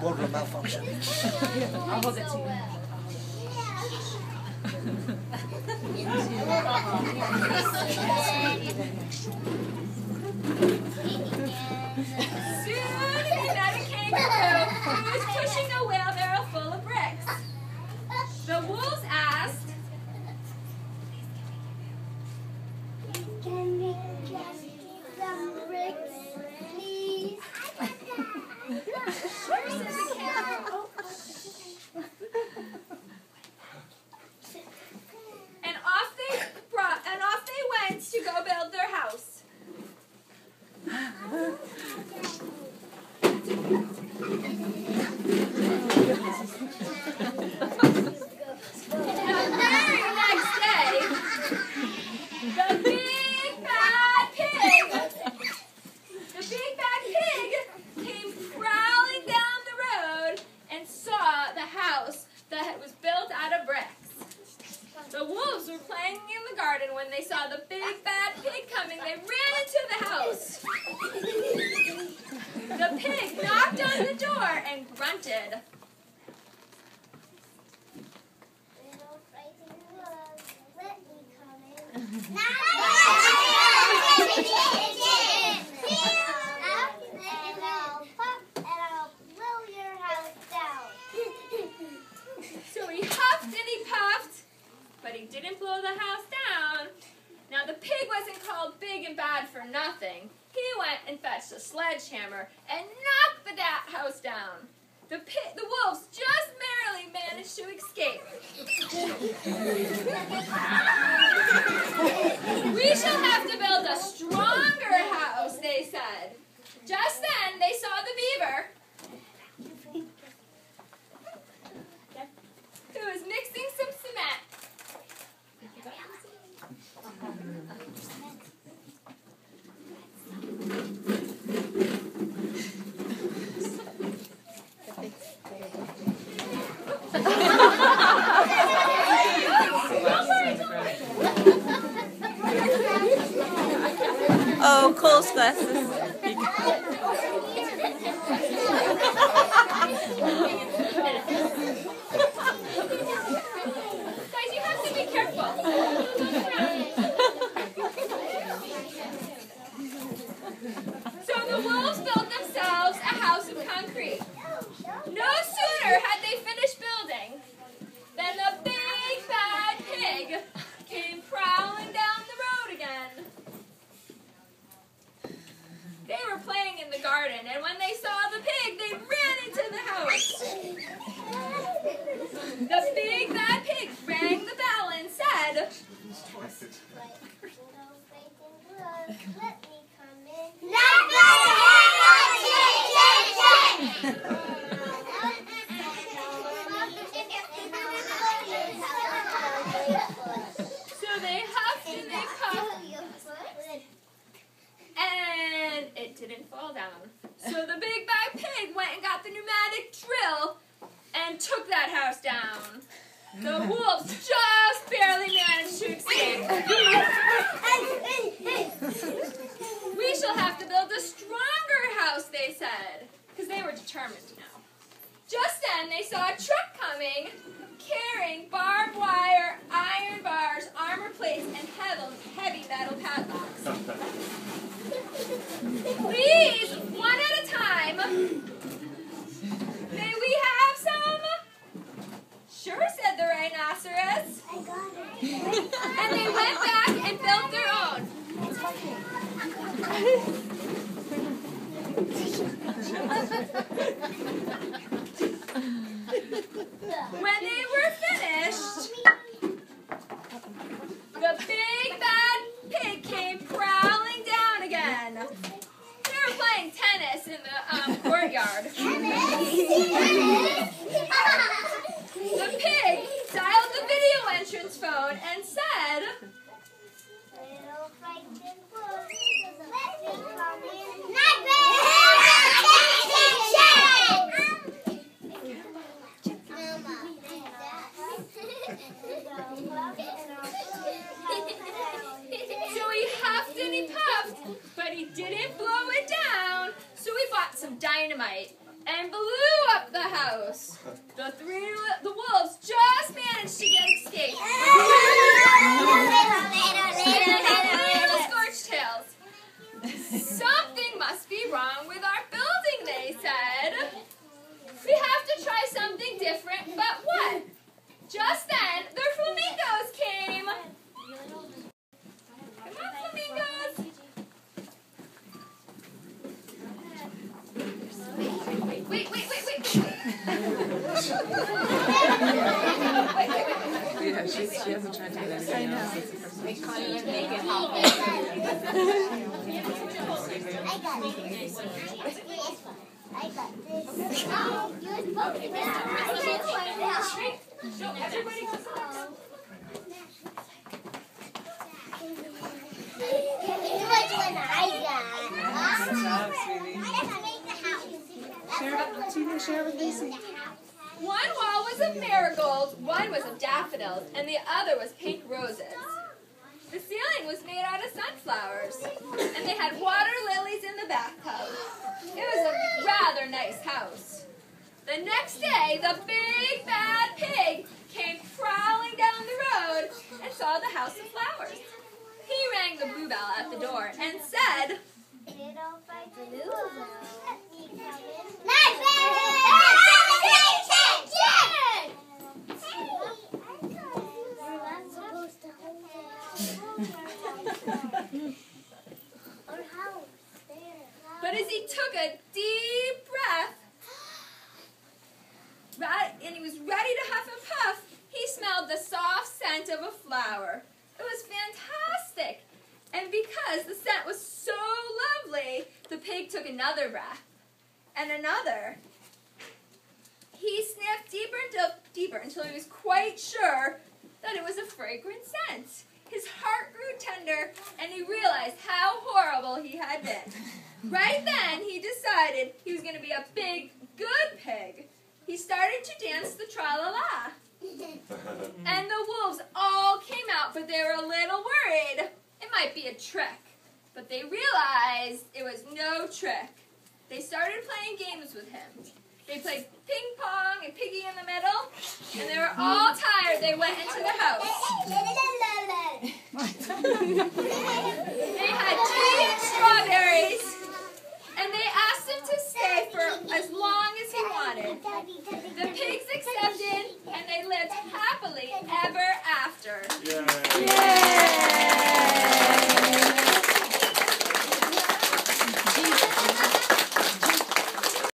Wardrobe malfunction. I'll hold it to you. Soon he met a kangaroo who was pushing a wheelbarrow full of bricks. The wolves asked, "Can we just some bricks, please?" "Sure," said the kangaroo. And off they went to go build their house. The very next day, the big bad pig came prowling down the road and saw the house that was built out of bricks. The wolves were playing in the garden when they saw the big bad pig coming. They ran into the house. The pig knocked on the door and grunted. "Little frightened wolf, let me come in." And I'll pop and I'll blow your house down. So he huffed and he puffed, but he didn't blow the house down. Now the pig wasn't called big and bad for nothing. He went and fetched a sledgehammer and knocked the house down. The wolves just barely managed to escape. "We shall have to build a stronger house," they said. Just then they saw the beaver, who was mixing some cement. Oh, Cole's glasses. Guys, you have to be careful. So the wolves built themselves a house of concrete. No sooner had they finished building than the big bad pig came prowling down the road again. They were playing in the garden, and when they saw the pig, they ran into the house. The big bad pig rang the bell and said, "Little frightened wolf, let me come in." So they huffed and they puffed, and it didn't fall down. So the big bad pig went and got the pneumatic drill and took that house down. The wolves just barely managed to escape. "We shall have to build a stronger house," they said, because they were determined now. Just then they saw a truck coming, carrying barbed wire, iron bars, armor plates, and heavy metal padlocks. "Please, one at a time. May we have some?" "Sure," said the rhinoceros. I got it. And they went back and built their own. When they were finished, the big bad pig came prowling down again. They were playing tennis in the courtyard. The pig dialed the video entrance phone and said, "Little frightened wolf, let me come in." So he huffed and he puffed, but he didn't blow it down, so he bought some dynamite and blew up the house. The wolves just managed to escape. Little scorched tails. Something must be wrong with our building, they said. We have to try something different, but what? Just then, the flamingos came. Come on, flamingos. Wait. Yeah, she hasn't tried to get anything else. They can't even make it happen. I got this. Everybody goes Share with Lacey. One wall was of marigolds, one was of daffodils, and the other was pink roses. The ceiling was made out of sunflowers, and they had water lilies in the bathtub. It was a rather nice house. The next day, the big bad pig came prowling down the road and saw the house of flowers. He rang the bluebell at the door and said, but as he took a deep breath, and he was ready to huff and puff, he smelled the soft scent of a flower. It was fantastic. And because the scent was so lovely, the pig took another breath, and another. He sniffed deeper and deeper until he was quite sure that it was a fragrant scent. His heart grew tender, and he realized how horrible he had been. Right then, he decided he was going to be a big, good pig. He started to dance the tra-la-la. And the wolves all came out, but they were a little worried. It might be a trick. But they realized it was no trick. They started playing games with him. They played ping pong and piggy in the middle, and they were all tired. They went into the house. They had tea and strawberries.